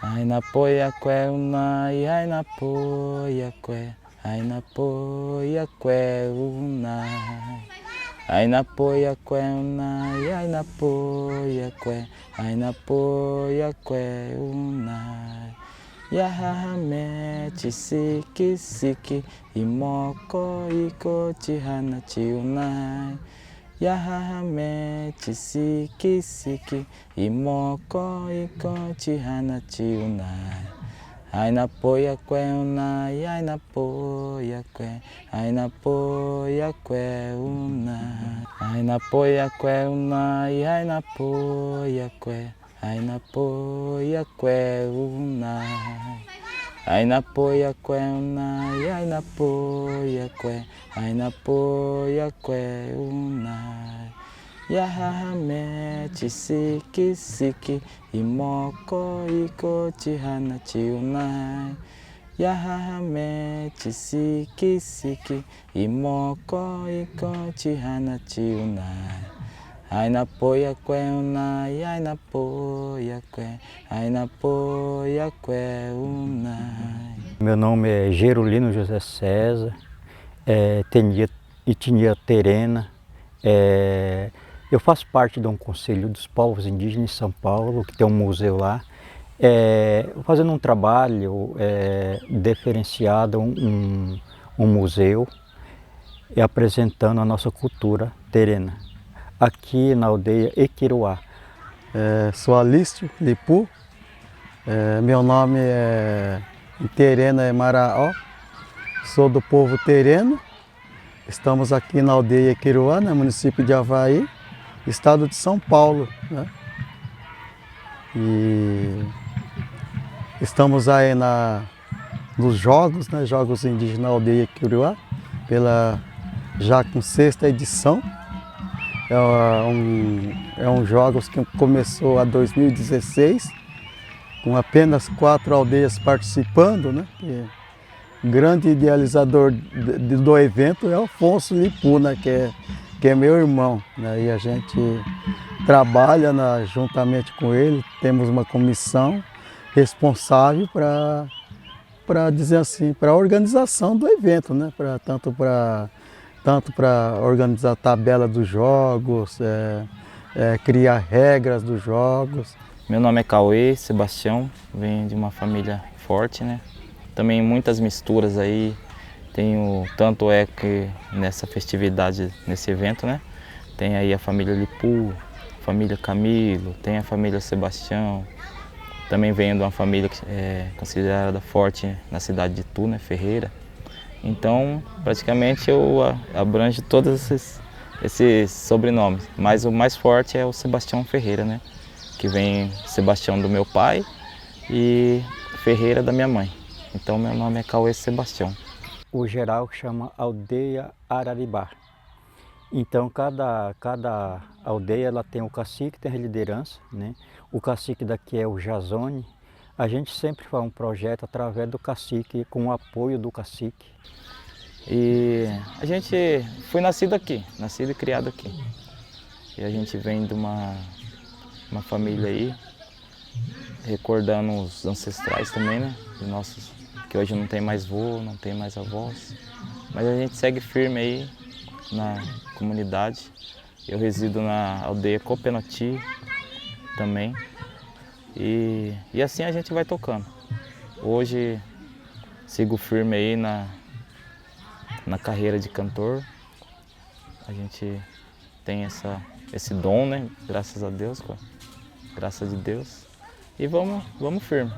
Ai na poia que unai, ai na poia que, ai na poia que unai. Ai na poia que unai, ai na poia que, ai na poia que unai. Yahahame chisiki siki, imoko iko chihana chiunai. Yahahame chisiki siki, imoko iko chihana chiunai. Ai na poia que unai, ai na poia que, ai na poia que unai. Ai na poia que unai, ai na poia que, ai na poia que unai. Ai na poia que unai, ai na poia que, ai na poia que unai. Yahahame chisiki siki, imoko iko chihana chiunai. Yahahame chisiki siki, imoko iko chihana chiunai. Ai na poia que unai, ai na poia que, ai na poia que unai. Meu nome é Gerolino José César, etnia terena. Eu faço parte de um conselho dos povos indígenas de São Paulo, que tem um museu lá, fazendo um trabalho diferenciado, um museu, e apresentando a nossa cultura terena, aqui na aldeia Equiruá. Sou Alício Lipu, meu nome em terena é Maraó, sou do povo tereno. Estamos aqui na aldeia Equiruá, no município de Avaí, estado de São Paulo, né? E estamos aí nos jogos, né? Jogos Indígenas na aldeia Equiruá, já com 6ª edição. É um jogos que começou em 2016, com apenas 4 aldeias participando, né? O grande idealizador do evento é Afonso Lipu, né? Que é meu irmão, né? E a gente trabalha juntamente com ele, temos uma comissão responsável para dizer assim, para a organização do evento, né? Tanto para organizar a tabela dos jogos, criar regras dos jogos. Meu nome é Cauê Sebastião, venho de uma família forte, né? Também muitas misturas aí, tanto é que nessa festividade, nesse evento, né? Tem aí a família Lipu, família Camilo, tem a família Sebastião. Também venho de uma família que é considerada forte na cidade de Itu, né? Ferreira. Então, praticamente eu abranjo todos esses sobrenomes, mas o mais forte é o Sebastião Ferreira, né? Que vem Sebastião do meu pai e Ferreira da minha mãe. Então meu nome é Cauê Sebastião. O geral chama Aldeia Araribá. Então cada aldeia ela tem o cacique, tem a liderança, né? O cacique daqui é o Jazone. A gente sempre faz um projeto através do cacique, com o apoio do cacique. E a gente foi nascido aqui, nascido e criado aqui. E a gente vem de uma família aí, recordando os ancestrais também, né? De nossos, que hoje não tem mais vô, não tem mais avós. Mas a gente segue firme aí na comunidade. Eu resido na aldeia Copenoti também. E assim a gente vai tocando. Hoje sigo firme aí na carreira de cantor. A gente tem esse dom, né? Graças a Deus, graças de Deus. E vamos firme.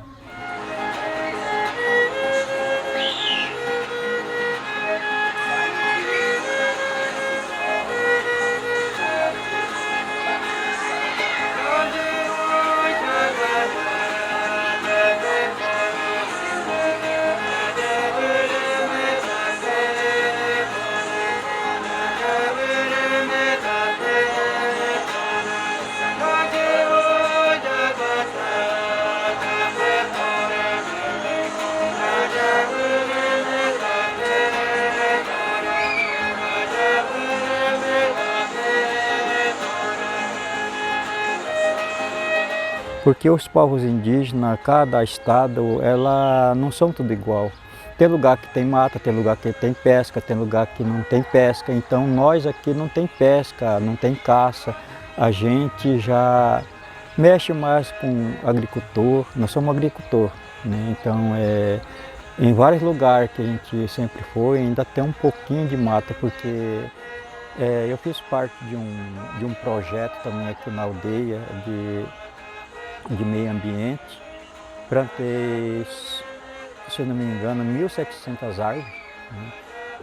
Porque os povos indígenas, cada estado, ela não são tudo igual. Tem lugar que tem mata, tem lugar que tem pesca, tem lugar que não tem pesca. Então nós aqui não tem pesca, não tem caça. A gente já mexe mais com agricultor, nós somos agricultor, né? Então em vários lugares que a gente sempre foi, ainda tem um pouquinho de mata, porque eu fiz parte de um projeto também aqui na aldeia de meio ambiente. Plantei, se eu não me engano, 1.700 árvores,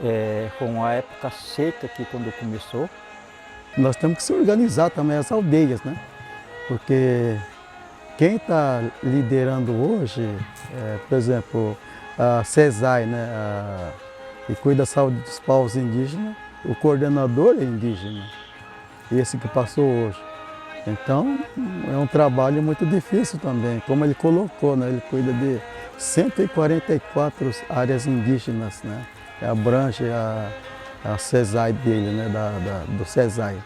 né? Foi uma época seca aqui quando começou. Nós temos que se organizar também as aldeias, né? Porque quem está liderando hoje, por exemplo, a CESAI, né? Que cuida da saúde dos povos indígenas, o coordenador é indígena, esse que passou hoje. Então, é um trabalho muito difícil também, como ele colocou, né? Ele cuida de 144 áreas indígenas, né? Abrange a CESAI dele, né? Do CESAI.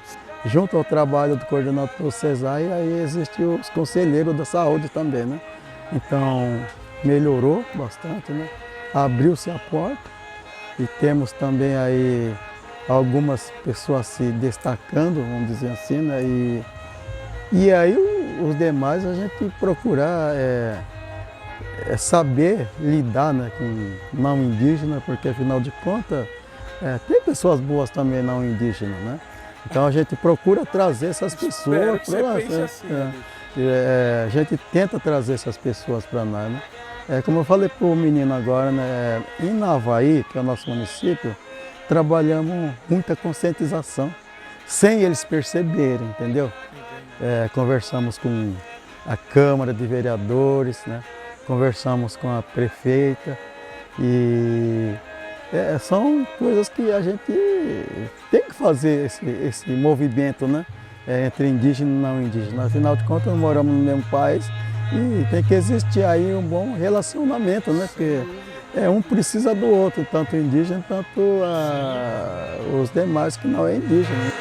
Junto ao trabalho do coordenador do CESAI, aí existem os conselheiros da saúde também, né? Então, melhorou bastante, né? Abriu-se a porta e temos também aí algumas pessoas se destacando, vamos dizer assim, né? E aí os demais a gente procurar saber lidar, né, com não indígena, porque afinal de contas tem pessoas boas também não indígenas, né? Então a gente procura trazer essas pessoas para nós. Assim, a gente tenta trazer essas pessoas para nós, né? Como eu falei para o menino agora, né, em Navaí, que é o nosso município, trabalhamos muita conscientização, sem eles perceberem, entendeu? Conversamos com a Câmara de Vereadores, né? Conversamos com a prefeita e são coisas que a gente tem que fazer esse movimento, né? Entre indígena e não indígena. Afinal de contas, nós moramos no mesmo país e tem que existir aí um bom relacionamento, né? Porque um precisa do outro, tanto o indígena quanto os demais que não é indígena.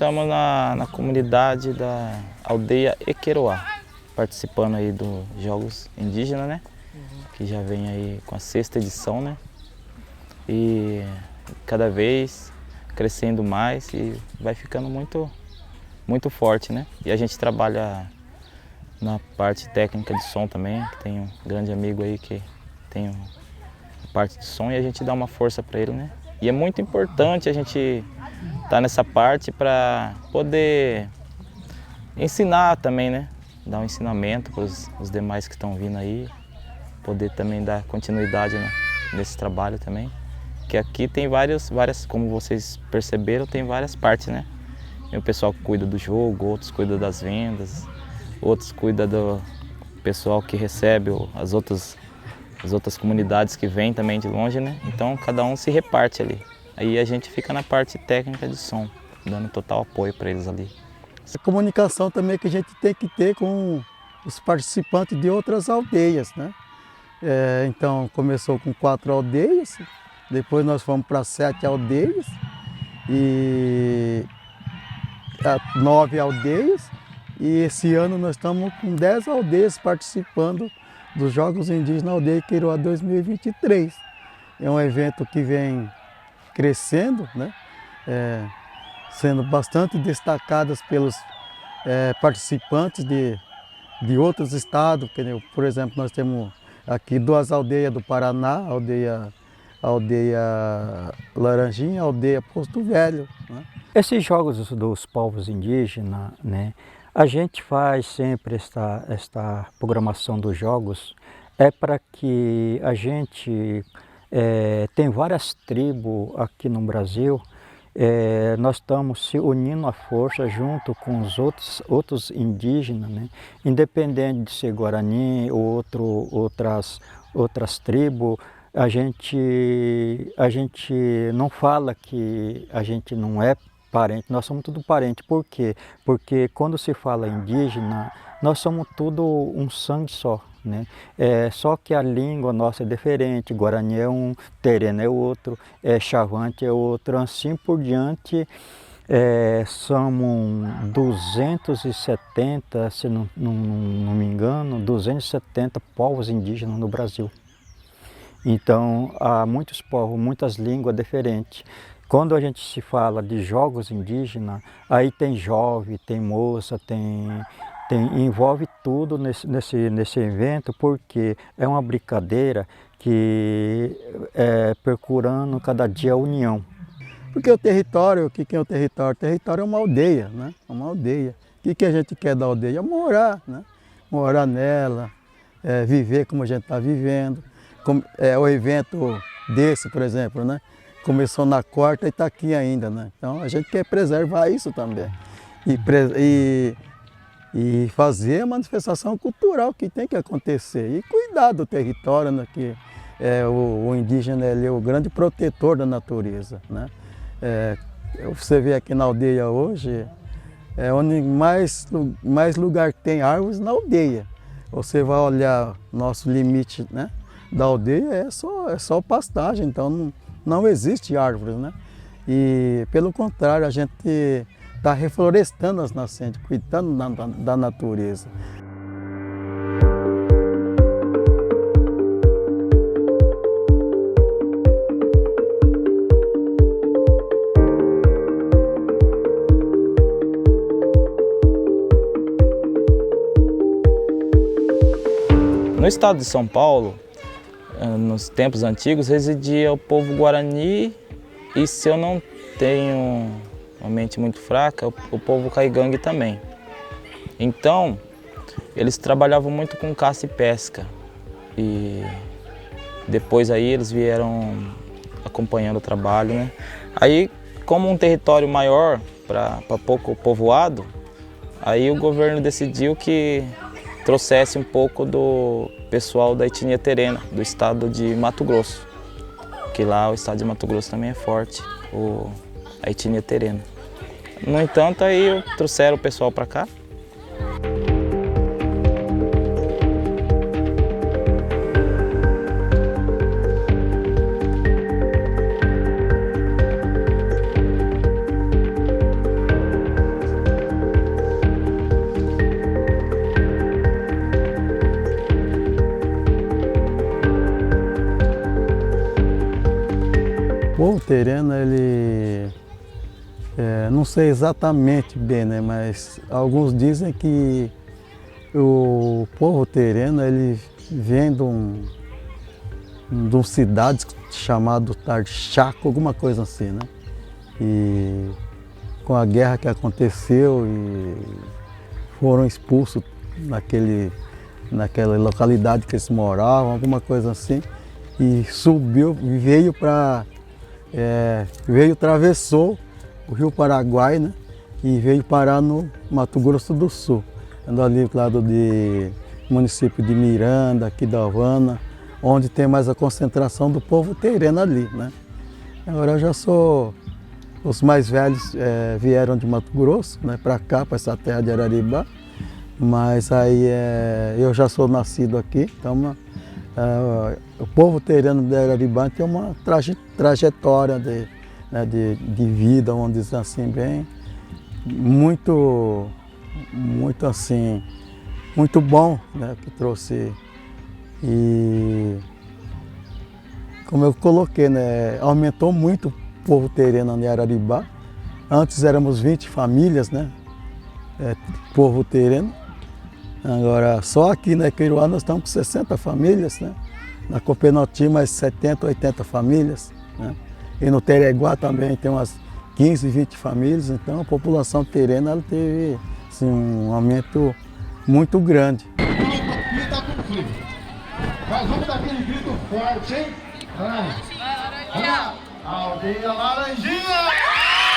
Estamos na comunidade da aldeia Equeroá, participando aí dos Jogos Indígenas, né? Que já vem aí com a 6ª edição, né? E cada vez crescendo mais e vai ficando muito, muito forte, né? E a gente trabalha na parte técnica de som também, que tem um grande amigo aí que tem a parte de som e a gente dá uma força para ele, né? E é muito importante a gente estar nessa parte para poder ensinar também, né? Dar um ensinamento para os demais que estão vindo aí, poder também dar continuidade, né, nesse trabalho também. Que aqui tem várias, como vocês perceberam, tem várias partes, né? Tem o pessoal que cuida do jogo, outros cuidam das vendas, outros cuidam do pessoal que recebe as outras comunidades que vêm também de longe, né? Então cada um se reparte ali. Aí a gente fica na parte técnica de som, dando total apoio para eles ali. Essa comunicação também que a gente tem que ter com os participantes de outras aldeias, né? Então começou com 4 aldeias, depois nós fomos para 7 aldeias e 9 aldeias e esse ano nós estamos com 10 aldeias participando dos Jogos Indígenas Aldeia Equeroá 2023. É um evento que vem crescendo, né? Sendo bastante destacadas pelos participantes de outros estados. Por exemplo, nós temos aqui 2 aldeias do Paraná, aldeia Laranjinha e aldeia Posto Velho, né? Esses jogos dos povos indígenas, né? A gente faz sempre esta programação dos jogos para que a gente tem várias tribos aqui no Brasil nós estamos se unindo à força junto com os outros indígenas, né? Independente de ser Guarani ou outras tribos, a gente não fala que a gente não é parente, nós somos tudo parente. Por quê? Porque quando se fala indígena, nós somos tudo um sangue só, né? Só que a língua nossa é diferente, Guarani é um, Terena é outro, Chavante é outro, assim por diante. Somos 270, se não me engano, 270 povos indígenas no Brasil. Então, há muitos povos, muitas línguas diferentes. Quando a gente se fala de jogos indígenas, aí tem jovem, tem moça, envolve tudo nesse evento, porque é uma brincadeira que é procurando cada dia a união. Porque o território, o que é o território? O território é uma aldeia, né? É uma aldeia. O que a gente quer da aldeia? Morar, né? Morar nela, viver como a gente está vivendo. O evento desse, por exemplo, né? Começou na quarta e está aqui ainda, né? Então a gente quer preservar isso também. E fazer a manifestação cultural que tem que acontecer. E cuidar do território, né? Que o indígena ele é o grande protetor da natureza, né? Você vê aqui na aldeia hoje, onde mais lugar tem árvores na aldeia. Você vai olhar nosso limite, né, da aldeia, é só pastagem, então não existe árvores, né? E pelo contrário, a gente está reflorestando as nascentes, cuidando da natureza. No estado de São Paulo, nos tempos antigos, residia o povo Guarani e, se eu não tenho uma mente muito fraca, o povo Caigangue também. Então, eles trabalhavam muito com caça e pesca. E depois aí eles vieram acompanhando o trabalho, né? Aí, como um território maior para pouco povoado, aí o governo decidiu que trouxesse um pouco do pessoal da etnia Terena, do estado de Mato Grosso. Que lá o estado de Mato Grosso também é forte, a etnia Terena. No entanto, aí trouxeram o pessoal para cá. O povo Terena, ele, não sei exatamente bem, né, mas alguns dizem que o povo Terena, ele vem de uma cidade chamada Tarchaco, alguma coisa assim, né? E com a guerra que aconteceu e foram expulsos naquela localidade que eles moravam, alguma coisa assim, e subiu, atravessou o Rio Paraguai, né? E veio parar no Mato Grosso do Sul, andando ali do lado do município de Miranda, aqui da Havana, onde tem mais a concentração do povo Terena ali, né? Agora eu já sou, os mais velhos vieram de Mato Grosso, né, para cá, para essa terra de Araribá, mas aí eu já sou nascido aqui, então o povo Terena de Araribá tem uma trajetória de vida, vamos dizer assim, bem, muito assim, muito bom, né, que trouxe. E como eu coloquei, né, aumentou muito o povo Terena de Araribá. Antes éramos 20 famílias, né, povo Terena. Agora, só aqui na Queiroá nós estamos com 60 famílias, né? Na Copenoti mais 70, 80 famílias, né? E no Tereguá também tem umas 15, 20 famílias, então a população terena ela teve assim, um aumento muito grande. Aqui tá com frio. Mas vamos dar aquele grito forte, hein? Vai. Aldeia Laranjinha!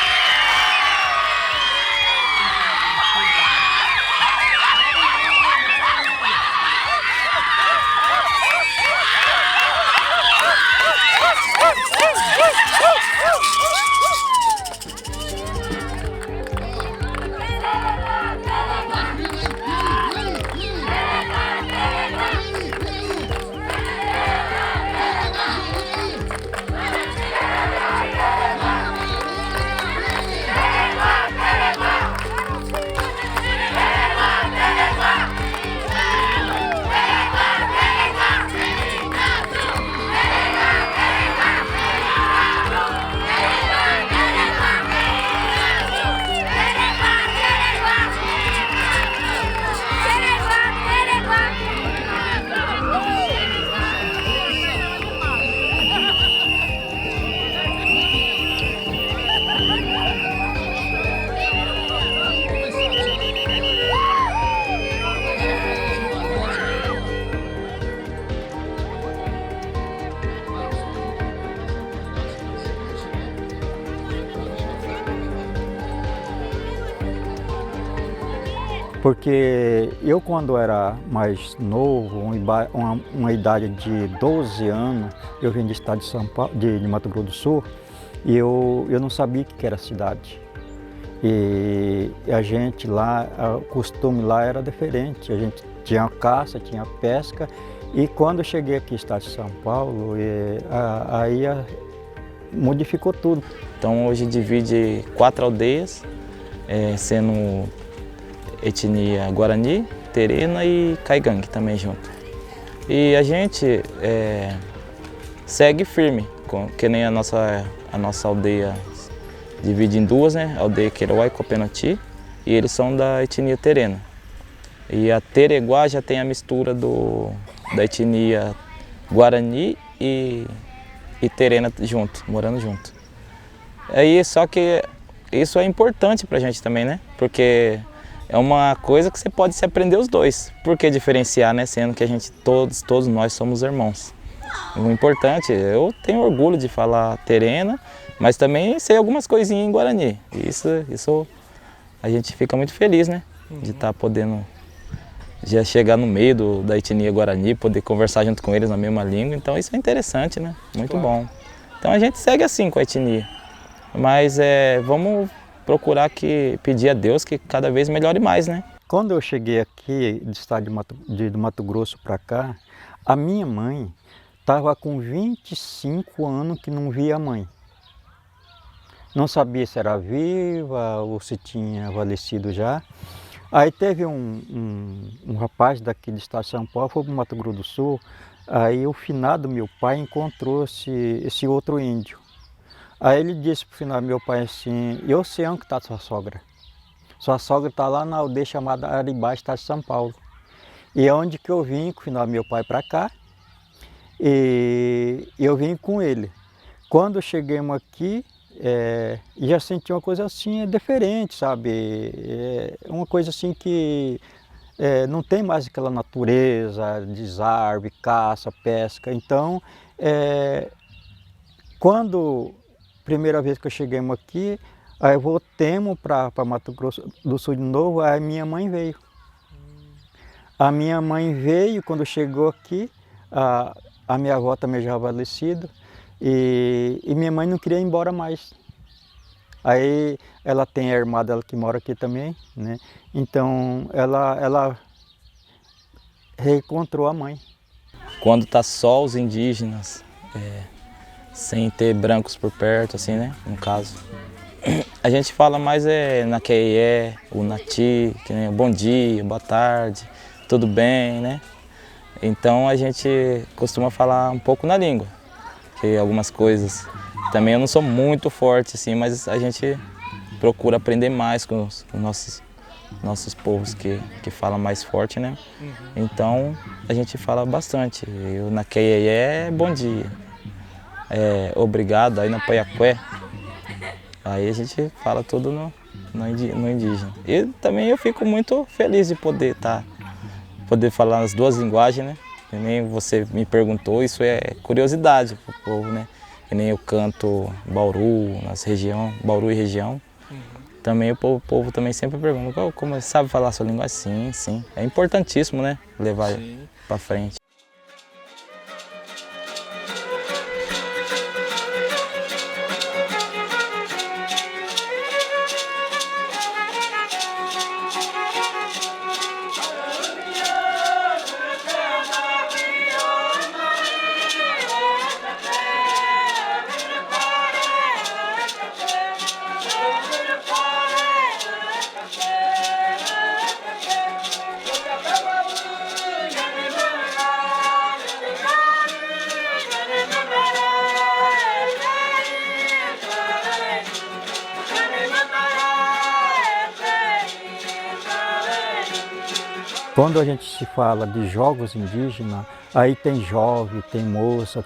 Porque eu, quando era mais novo, uma idade de 12 anos, eu vim do estado de São Paulo, de Mato Grosso do Sul, e eu não sabia o que era cidade. E a gente lá, o costume lá era diferente. A gente tinha caça, tinha pesca, e quando eu cheguei aqui no estado de São Paulo, aí modificou tudo. Então hoje divide 4 aldeias, sendo etnia Guarani, Terena e Caigangue também junto. E a gente segue firme, que nem a nossa aldeia divide em duas, né? A aldeia Queiroá e Copenoti, e eles são da etnia Terena. E a Tereguá já tem a mistura da etnia Guarani e Terena junto, morando junto. Aí, só que isso é importante pra gente também, né? Porque é uma coisa que você pode se aprender os dois. Por que diferenciar, né? Sendo que a gente, todos nós somos irmãos. O importante, eu tenho orgulho de falar Terena, mas também sei algumas coisinhas em Guarani. E isso a gente fica muito feliz, né? De estar podendo já chegar no meio da etnia Guarani, poder conversar junto com eles na mesma língua. Então isso é interessante, né? Muito bom. Então a gente segue assim com a etnia. Mas vamos procurar pedir a Deus que cada vez melhore mais, né? Quando eu cheguei aqui do estado do Mato Grosso para cá, a minha mãe estava com 25 anos que não via a mãe. Não sabia se era viva ou se tinha falecido já. Aí teve um rapaz daqui do estado de São Paulo, foi para o Mato Grosso do Sul, aí o finado meu pai encontrou esse outro índio. Aí ele disse para o finado meu pai assim, eu sei onde está sua sogra. Sua sogra está lá na aldeia chamada Aribá, estado de São Paulo. E é onde que eu vim com o finado meu pai para cá, e eu vim com ele. Quando chegamos aqui, já senti uma coisa assim diferente, sabe? Uma coisa assim que não tem mais aquela natureza, desarve, caça, pesca. Então, quando primeira vez que eu chegamos aqui, aí voltamos para Mato Grosso do Sul de novo, aí minha mãe veio. A minha mãe veio, quando chegou aqui, a minha avó também já falecida, e minha mãe não queria ir embora mais. Aí ela tem a irmã dela que mora aqui também, né? Então ela reencontrou a mãe. Quando tá só os indígenas, sem ter brancos por perto, assim, né? No caso. A gente fala mais na Queié, o Nati, que nem bom dia, boa tarde, tudo bem, né? Então a gente costuma falar um pouco na língua, que algumas coisas. Também eu não sou muito forte, assim, mas a gente procura aprender mais com os nossos povos que falam mais forte, né? Então a gente fala bastante. Eu na Queié é bom dia, obrigado, aí na Paiaqué. Aí a gente fala tudo no indígena. E também eu fico muito feliz de poder falar as duas linguagens, né? Que nem você me perguntou, isso é curiosidade para o povo, né? Que nem eu canto Bauru, Bauru e região. Também o povo também sempre pergunta, como você sabe falar a sua língua? Sim, sim. É importantíssimo, né? Levar para frente. Quando a gente se fala de jogos indígenas, aí tem jovem, tem moça,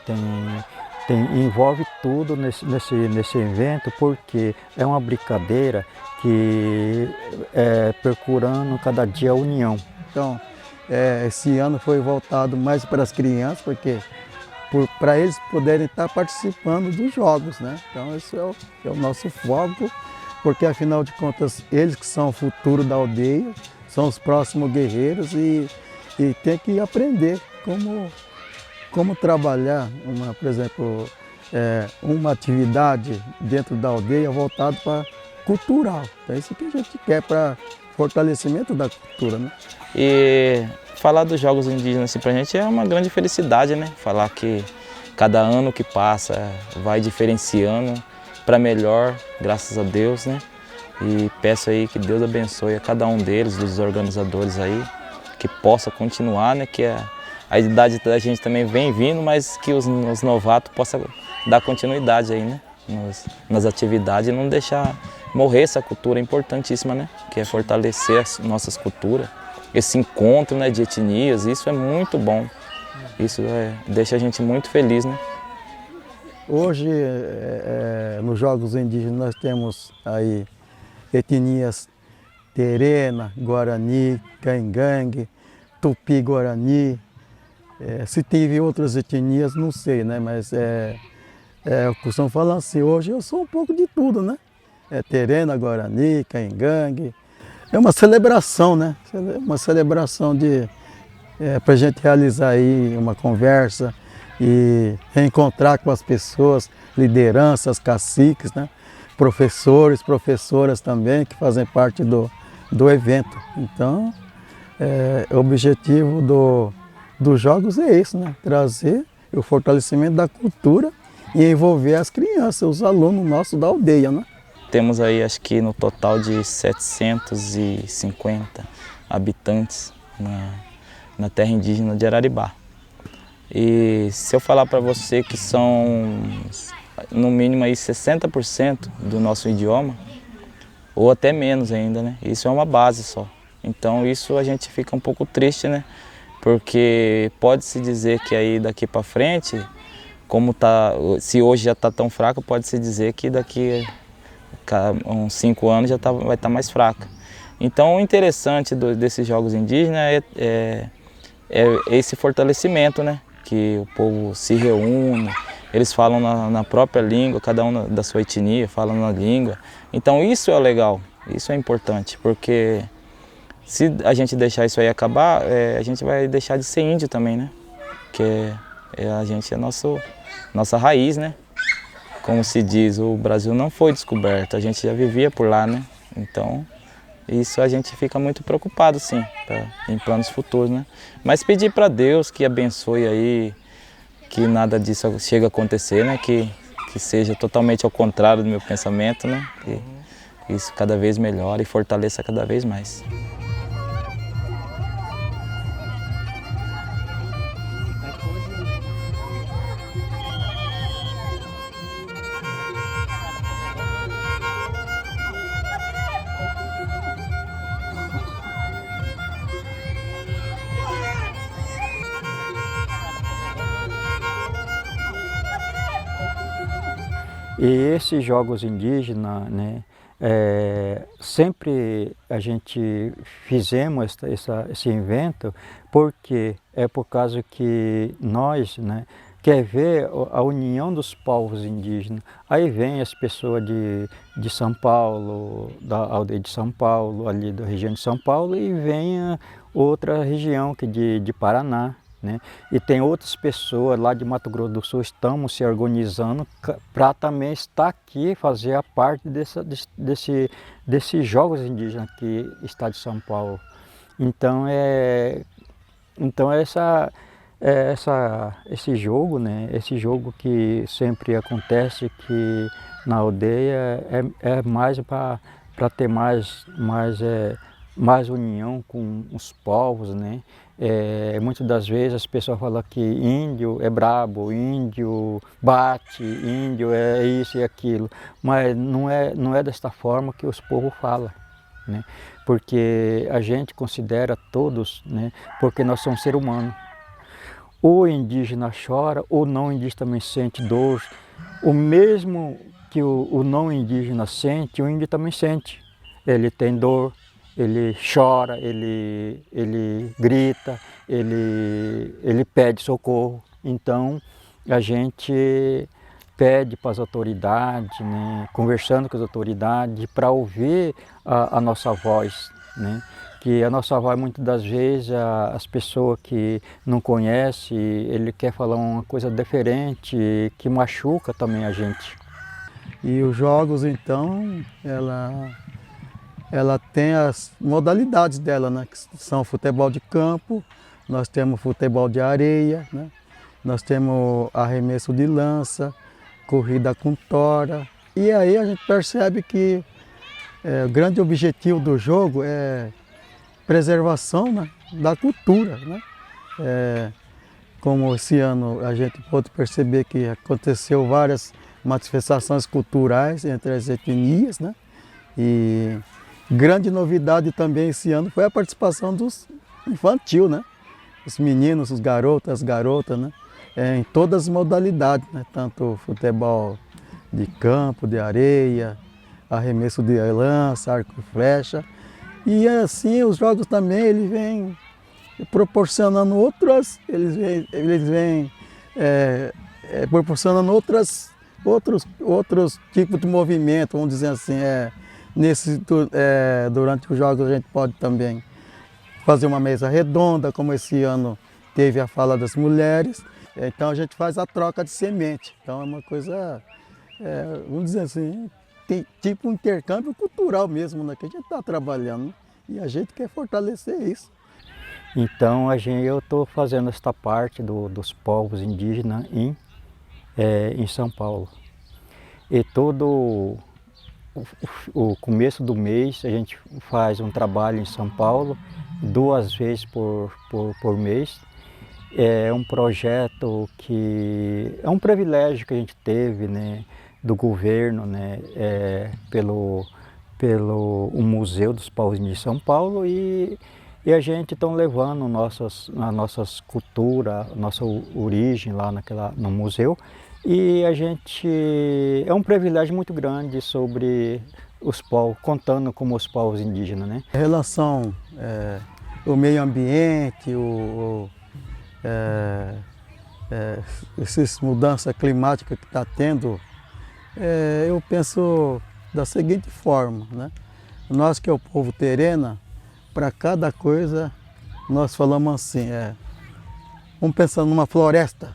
envolve tudo nesse evento, porque é uma brincadeira que procurando cada dia a união. Então, esse ano foi voltado mais para as crianças, porque para eles poderem estar participando dos jogos, né? Então, esse é o nosso foco, porque afinal de contas, eles que são o futuro da aldeia, são os próximos guerreiros e tem que aprender como trabalhar, por exemplo, uma atividade dentro da aldeia voltada para cultural. Então, é isso que a gente quer para fortalecimento da cultura, né? E falar dos Jogos Indígenas assim, para a gente é uma grande felicidade, né? Falar que cada ano que passa vai diferenciando para melhor, graças a Deus, né? E peço aí que Deus abençoe a cada um deles, dos organizadores aí, que possa continuar, né? Que a idade da gente também vem vindo, mas que os novatos possam dar continuidade aí, né? Nas atividades e não deixar morrer essa cultura importantíssima, né? Que é fortalecer as nossas culturas, esse encontro, né, de etnias, isso é muito bom. Isso deixa a gente muito feliz, né? Hoje, nos Jogos Indígenas, nós temos aí etnias Terena, Guarani, Caingangue, Tupi-Guarani. Se teve outras etnias, não sei, né? Mas eu costumo falar assim, hoje eu sou um pouco de tudo, né? Terena, Guarani, Caingangue. É uma celebração, né? Uma celebração para a gente realizar aí uma conversa e reencontrar com as pessoas, lideranças, caciques, né? Professores, professoras também, que fazem parte do evento. Então, o objetivo dos Jogos é isso, né? Trazer o fortalecimento da cultura e envolver as crianças, os alunos nossos da aldeia, né? Temos aí, acho que no total de 750 habitantes na terra indígena de Araribá. E se eu falar para você que são, no mínimo, aí 60% do nosso idioma, ou até menos ainda, né? Isso é uma base só. Então isso a gente fica um pouco triste, né? Porque pode-se dizer que aí daqui para frente, se hoje já está tão fraco, pode-se dizer que daqui uns 5 anos já vai estar mais fraca. Então o interessante desses Jogos Indígenas é esse fortalecimento, né? Que o povo se reúne, eles falam na própria língua, cada um da sua etnia fala na língua. Então isso é legal, isso é importante, porque se a gente deixar isso aí acabar, a gente vai deixar de ser índio também, né? Que a gente é nossa raiz, né? Como se diz, o Brasil não foi descoberto, a gente já vivia por lá, né? Então, isso a gente fica muito preocupado, sim, em planos futuros, né? Mas pedir para Deus que abençoe aí, que nada disso chegue a acontecer, né? Que seja totalmente ao contrário do meu pensamento, né? Que isso cada vez melhore e fortaleça cada vez mais. E esses jogos indígenas, né, sempre a gente fizemos esse evento porque é por causa que nós, né, quer ver a união dos povos indígenas. Aí vem as pessoas de São Paulo, da aldeia de São Paulo, ali da região de São Paulo, e vem a outra região que de Paraná. Né? E tem outras pessoas lá de Mato Grosso do Sul, estamos se organizando para também estar aqui, fazer a parte desses Jogos Indígenas que está de São Paulo. Então, esse jogo, né? Esse jogo que sempre acontece que na aldeia é mais para ter mais união com os povos, né? Muitas das vezes as pessoas falam que índio é brabo, índio bate, índio é isso e aquilo, mas não é desta forma que os povos falam, né? Porque a gente considera todos, né? Porque nós somos seres humanos. O indígena chora, o não indígena também sente dor, o mesmo que o não indígena sente, o índio também sente. Ele tem dor, ele chora, ele grita, ele pede socorro. Então, a gente pede para as autoridades, né, conversando com as autoridades, para ouvir a nossa voz, né? Que a nossa voz, muitas das vezes, as pessoas que não conhecem, ele quer falar uma coisa diferente, que machuca também a gente. E os jogos, então, ela tem as modalidades dela, né? Que são futebol de campo, nós temos futebol de areia, né? Nós temos arremesso de lança, corrida com tora. E aí a gente percebe que o grande objetivo do jogo é preservação, né, da cultura, né? Como esse ano a gente pôde perceber que aconteceu várias manifestações culturais entre as etnias, né? E grande novidade também esse ano foi a participação dos infantil, né? Os meninos, os garotos, as garotas, né? Em todas as modalidades, né? Tanto futebol de campo, de areia, arremesso de lança, arco e flecha. E assim os jogos também eles vêm proporcionando proporcionando outros tipos de movimento, vamos dizer assim. Durante os jogos a gente pode também fazer uma mesa redonda, como esse ano teve a fala das mulheres. Então a gente faz a troca de semente. Então é uma coisa, vamos dizer assim, tem tipo um intercâmbio cultural mesmo, né, que a gente está trabalhando, né? E a gente quer fortalecer isso. Então eu estou fazendo esta parte dos povos indígenas em São Paulo. E todo o começo do mês a gente faz um trabalho em São Paulo, 2 vezes por mês. É um projeto que é um privilégio que a gente teve, né, do governo, né, pelo o Museu dos Povos Indígenas de São Paulo e a gente está levando a nossas cultura, nossa origem lá no museu e a gente é um privilégio muito grande sobre os povos, contando como os povos indígenas, né? Em relação ao meio ambiente, essas mudanças climáticas que está tendo, eu penso da seguinte forma, né? Nós que é o povo terena, para cada coisa nós falamos assim, vamos pensar numa floresta.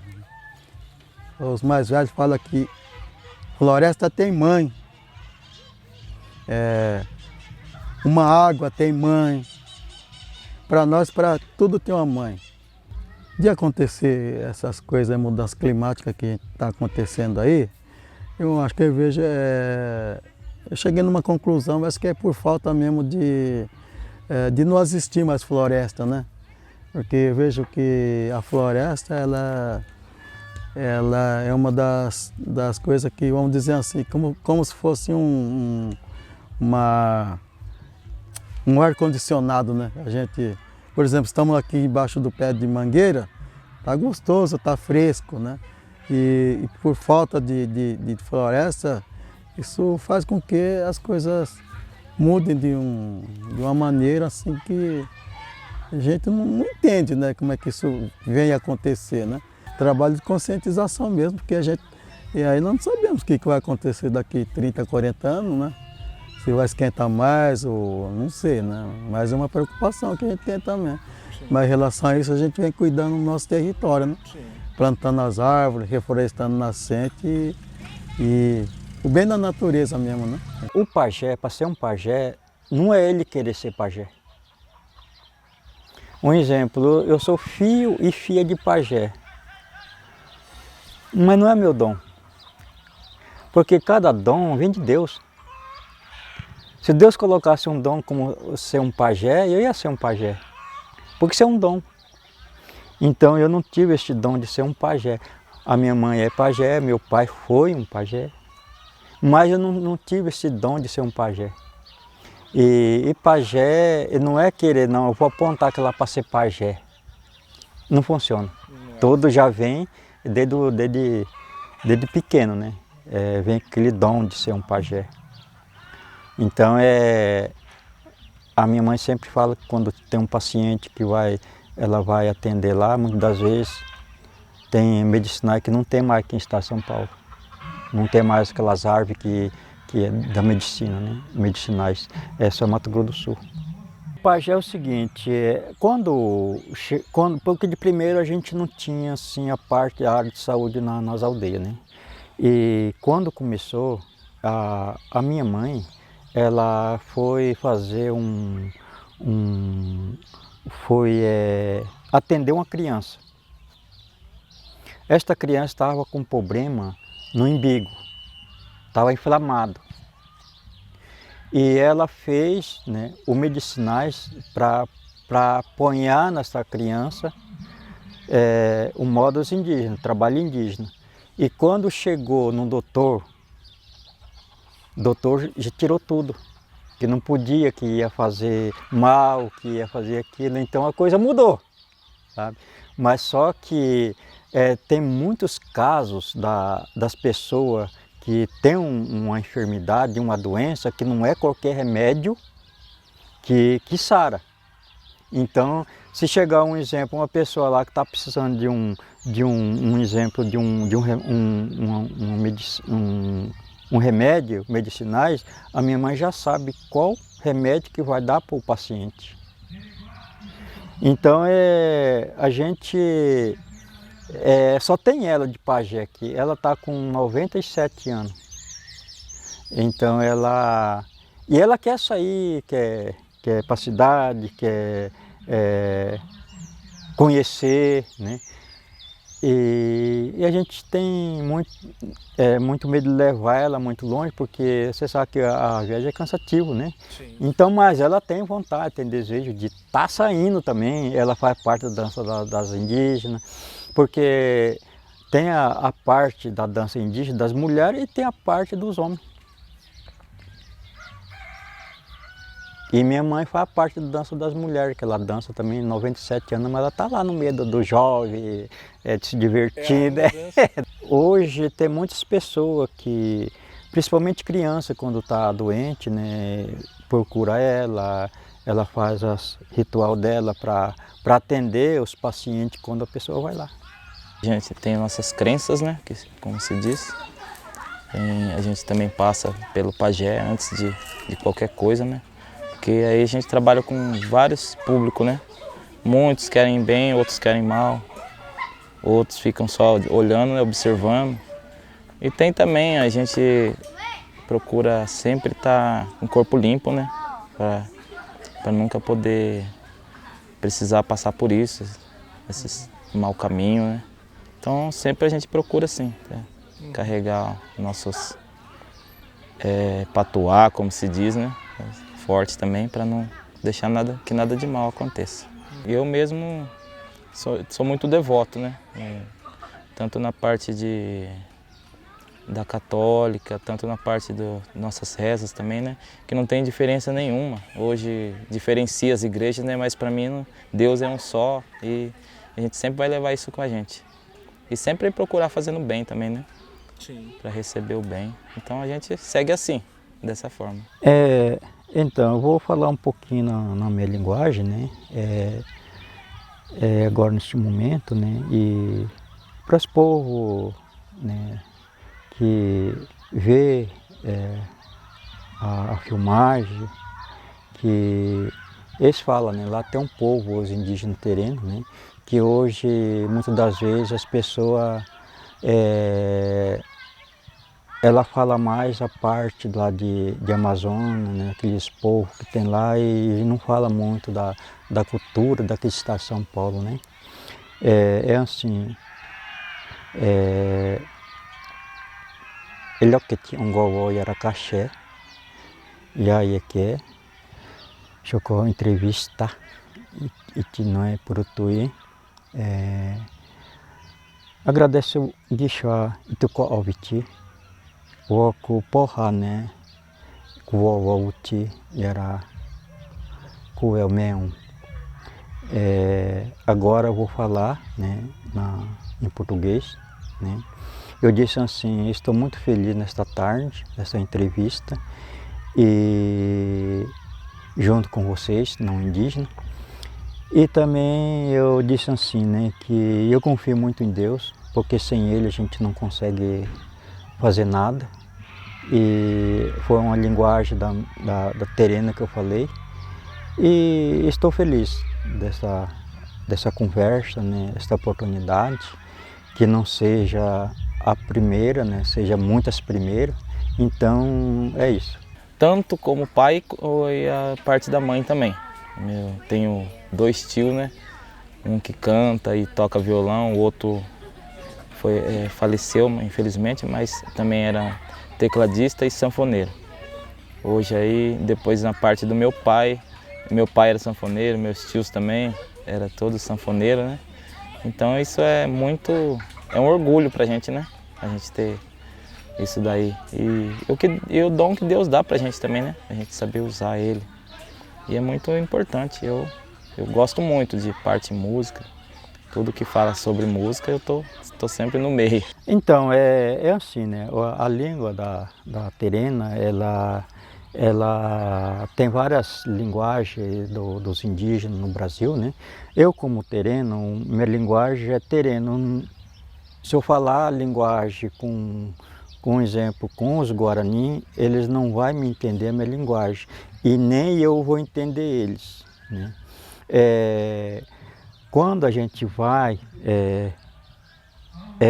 Os mais velhos falam que floresta tem mãe, uma água tem mãe. Para nós, para tudo tem uma mãe. De acontecer essas coisas, mudanças climáticas que está acontecendo aí, eu acho que eu vejo, eu cheguei numa conclusão, acho que é por falta mesmo de não existir mais floresta, né? Porque eu vejo que a floresta, ela é uma das coisas que, vamos dizer assim, como se fosse um ar-condicionado, né? A gente, por exemplo, estamos aqui embaixo do pé de mangueira, tá gostoso, tá fresco, né? E por falta de floresta, isso faz com que as coisas mudem de uma maneira assim que a gente não entende, né? Como é que isso vem acontecer, né? Trabalho de conscientização mesmo, porque e aí nós não sabemos o que vai acontecer daqui 30, 40 anos, né? Se vai esquentar mais ou não sei, né? Mas é uma preocupação que a gente tem também. Sim. Mas em relação a isso, a gente vem cuidando do nosso território, né? Sim. Plantando as árvores, reflorestando nascente e o bem da natureza mesmo, né? O pajé, para ser um pajé, não é ele querer ser pajé. Um exemplo, eu sou filho e filha de pajé, mas não é meu dom, porque cada dom vem de Deus. Se Deus colocasse um dom como ser um pajé, eu ia ser um pajé, porque isso é um dom. Então eu não tive este dom de ser um pajé. A minha mãe é pajé, meu pai foi um pajé, mas eu não tive esse dom de ser um pajé. E pajé não é querer, não, eu vou apontar aquilo lá para ser pajé. Não funciona. Todo já vem desde pequeno, né? Vem aquele dom de ser um pajé. Então a minha mãe sempre fala que quando tem um paciente que ela vai atender lá, muitas das vezes tem medicinais que não tem mais aqui em Estado de São Paulo. Não tem mais aquelas árvores que é da medicina, né? Medicinais. É só Mato Grosso do Sul. Pajé é o seguinte, porque de primeiro a gente não tinha assim a área de saúde nas aldeias, né? E quando começou, a minha mãe, ela foi fazer atender uma criança. Esta criança estava com problema no umbigo, estava inflamado. E ela fez, né, os medicinais para apoiar nessa criança o modos indígena, trabalho indígena. E quando chegou no doutor, o doutor já tirou tudo, que não podia, que ia fazer mal, que ia fazer aquilo, então a coisa mudou, sabe? Mas só que tem muitos casos das pessoas que têm uma enfermidade, uma doença, que não é qualquer remédio que sara. Então, se chegar um exemplo, uma pessoa lá que está precisando um remédio, medicinais, a minha mãe já sabe qual remédio que vai dar para o paciente. Então, a gente só tem ela de pajé aqui. Ela está com 97 anos. Então, ela quer sair, quer para a cidade, quer conhecer, né? E a gente tem muito medo de levar ela muito longe, porque você sabe que a viagem é cansativo, né? Sim. Então, mas ela tem vontade, tem desejo de estar saindo também. Ela faz parte da dança das indígenas, porque tem a parte da dança indígena das mulheres e tem a parte dos homens. E minha mãe faz parte da dança das mulheres, que ela dança também 97 anos, mas ela está lá no meio do jovem, se divertindo. Hoje tem muitas pessoas que, principalmente criança, quando está doente, né, procura ela faz o ritual dela para atender os pacientes quando a pessoa vai lá. A gente tem nossas crenças, né, que, como se diz. A gente também passa pelo pajé antes de qualquer coisa, né? Porque aí a gente trabalha com vários públicos, né? Muitos querem bem, outros querem mal, outros ficam só olhando, né, observando. E tem também, a gente procura sempre estar com o corpo limpo, né? Para nunca poder precisar passar por isso, esses mau caminho, né? Então sempre a gente procura assim, carregar nossos patuá, como se diz, né? Forte também, para não deixar que nada de mal aconteça. Eu mesmo sou muito devoto, né? Tanto na parte da católica, tanto na parte das nossas rezas também, né? Que não tem diferença nenhuma. Hoje diferencia as igrejas, né? Mas para mim Deus é um só e a gente sempre vai levar isso com a gente. E sempre procurar fazendo bem também, né? Sim. Para receber o bem. Então a gente segue assim, dessa forma. Então, eu vou falar um pouquinho na minha linguagem, né? Agora neste momento, né? E para os povos, né, que vê a filmagem, que eles falam, né? Lá tem um povo, os indígenas terrenos, né? Que hoje, muitas das vezes, as pessoas ela fala mais a parte lá de Amazonas, né, aqueles povos que tem lá, e não fala muito da cultura daqui está São Paulo, né? Assim, ele é o que tinha um gogó e era caché, e aí é que chocou entrevista e não é por tudo. Agradeço deixar e com o Viti. O porra, né? O uti era o elmeu. Agora eu vou falar, né, em português, né? Eu disse assim, estou muito feliz nesta tarde, nessa entrevista, e junto com vocês, não indígenas. E também eu disse assim, né, que eu confio muito em Deus, porque sem Ele a gente não consegue fazer nada. E foi uma linguagem da terrena que eu falei. E estou feliz dessa conversa, né, essa oportunidade, que não seja a primeira, né, seja muitas primeiras. Então é isso. Tanto como pai e a parte da mãe também. Eu tenho 2 tios, né? Um que canta e toca violão, o outro faleceu, infelizmente, mas também era tecladista e sanfoneiro. Hoje aí, depois na parte do meu pai era sanfoneiro, meus tios também, era todos sanfoneiro, né? Então isso é um orgulho pra gente, né? A gente ter isso daí. E o dom que Deus dá pra gente também, né? A gente saber usar ele. E é muito importante. Eu gosto muito de parte música. Tudo que fala sobre música, eu tô sempre no meio. Então, é assim, né? A língua da terena, ela tem várias linguagens dos indígenas no Brasil, né? Eu, como tereno, minha linguagem é tereno. Se eu falar a linguagem com exemplo, com os Guarani, eles não vão me entender a minha linguagem e nem eu vou entender eles, né? Quando a gente vai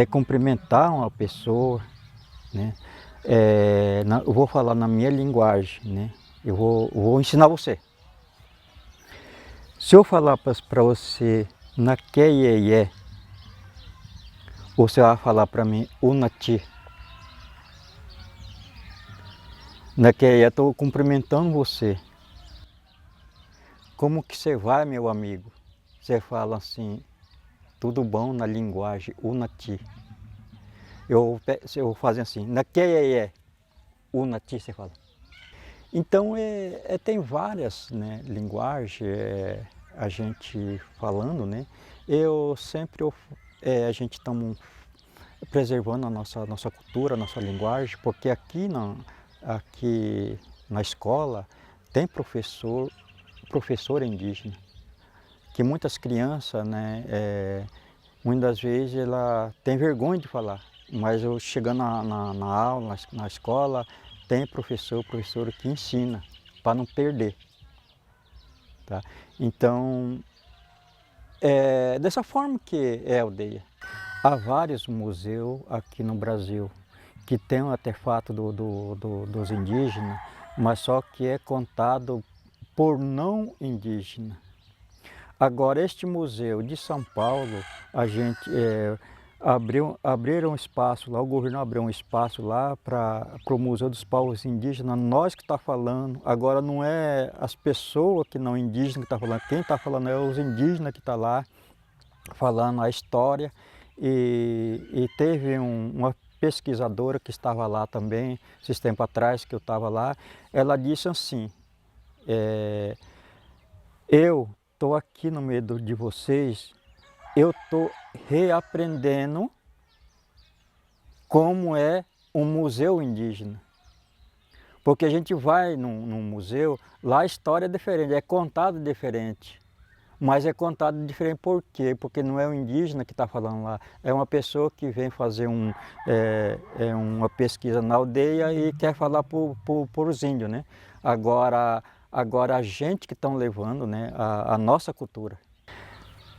cumprimentar uma pessoa, né? Eu vou falar na minha linguagem, né? Eu vou ensinar você. Se eu falar para você naqueiê, você vai falar para mim unati. Naqueiê, estou cumprimentando você. Como que você vai, meu amigo? Você fala assim, tudo bom na linguagem unati. Eu vou fazer assim, naqueiê, unati, você fala. Então, tem várias, né, linguagens, a gente falando, né? A gente está preservando a nossa cultura, a nossa linguagem, porque aqui na escola tem professor indígena, que muitas crianças, né, muitas vezes ela tem vergonha de falar, mas eu chegando na aula, na escola, tem professor que ensina para não perder, tá? Então, dessa forma que é a aldeia. Há vários museus aqui no Brasil que tem um artefato dos indígenas, mas só que é contado por não indígenas. Agora, este museu de São Paulo, a gente abriram um espaço lá, o governo abriu um espaço lá para o Museu dos Povos Indígenas, nós que está falando, agora não é as pessoas que não indígenas que estão falando, quem está falando é os indígenas que estão lá falando a história, e teve uma pesquisadora que estava lá também, esses tempos atrás que eu estava lá, ela disse assim, eu estou aqui no meio de vocês, eu estou reaprendendo como é um museu indígena. Porque a gente vai num museu, lá a história é diferente, é contada diferente. Mas é contado diferente por quê? Porque não é o indígena que está falando lá, é uma pessoa que vem fazer uma pesquisa na aldeia e quer falar por os índios, né? Agora a gente que estão levando, né, a nossa cultura.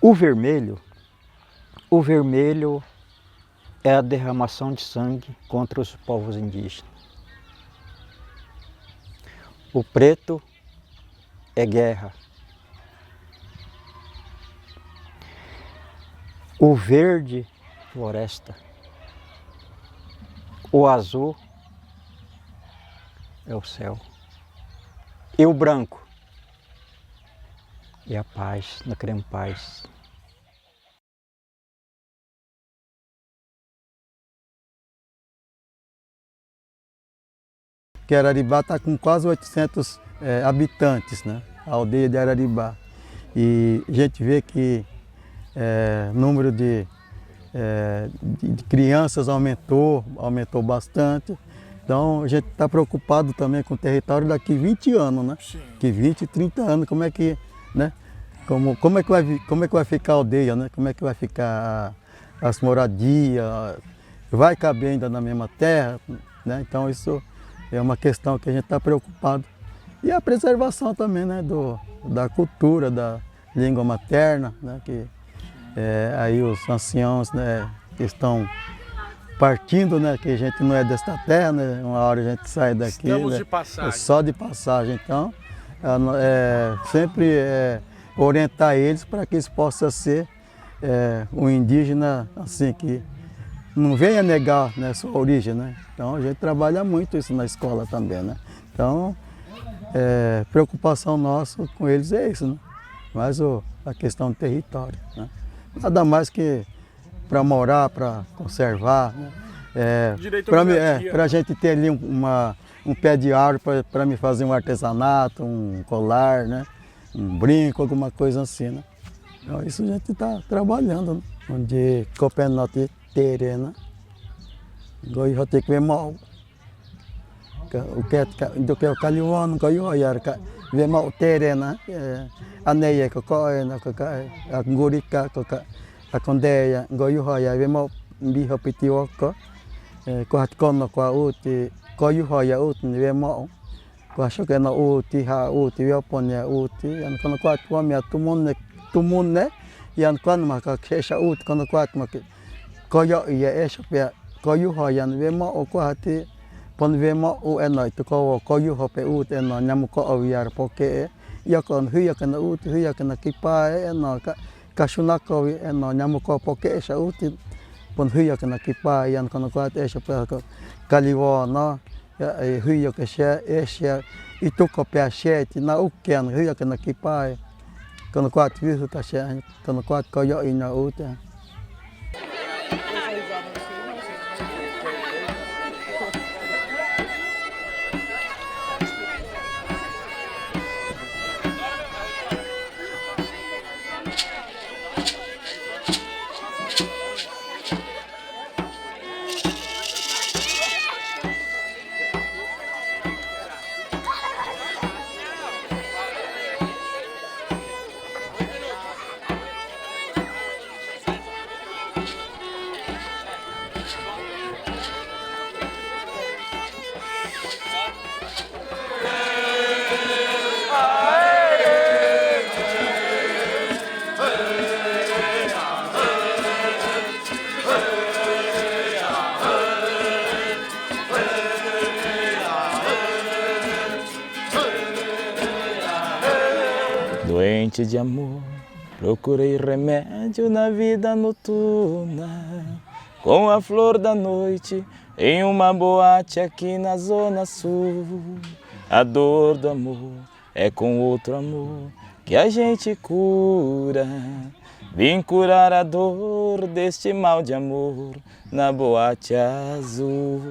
O vermelho é a derramação de sangue contra os povos indígenas. O preto é guerra. O verde, floresta. O azul é o céu. E o branco é a paz, nós queremos paz. Que Araribá está com quase 800 habitantes, né? A aldeia de Araribá. E a gente vê que o número de crianças aumentou bastante. Então a gente está preocupado também com o território daqui 20 anos, né? Sim. Que 20, 30 anos, como é que, né? Como é que vai ficar a aldeia, né? Como é que vai ficar as moradias? Vai caber ainda na mesma terra, né? Então isso é uma questão que a gente está preocupado E a preservação também, né, da cultura, da língua materna, né, que aí os anciãos, né, que estão partindo, né, que a gente não é desta terra, né, uma hora a gente sai daqui. Estamos né, de passagem. Só de passagem, então, sempre orientar eles para que eles possam ser um indígena assim que não venha negar, né, sua origem, né? Então a gente trabalha muito isso na escola também, né? Então, preocupação nossa com eles é isso, né? Mas a questão do território, né? Nada mais que para morar, para conservar, né? Para a gente ter ali um pé de árvore para me fazer um artesanato, um colar, né? Um brinco, alguma coisa assim, né? Então isso a gente está trabalhando, né? Onde Copenhague Terena, Goi Hotek Vemau, o que é o Caliuano, Goi Hoyar, Vemau Terena, a Neia, a Ngurika, a Condeia, Goi Hoyar, Vemau Biho Pitioco, Cohatcono, Coauti, Goi Hoyar, Uti, Vemau, Coachokena Uti, Ha Uti, Vioponia Uti, and Conoquatumia Tumune, Yan Quanmaka, Kesha Uti, Conoquatmaki. Koyo ia esopia koyu hoyan vemo okohati pon vemo u enoi to koyu hope ut eno nyamuko awiar poke yakon huya kana ut huya kana kipa eno kasunako eno nyamuko poke sa ut pon huya kana kipa yan kono kwat esopia kaliwo no huya ka sha esha ituko pia sheti na uken huya kana kipa kono kwat visu ta sha kono kwat koyo ina ut. Doente de amor, procurei remédio na vida noturna, com a flor da noite em uma boate aqui na Zona Sul. A dor do amor é com outro amor que a gente cura. Vim curar a dor deste mal de amor na boate azul.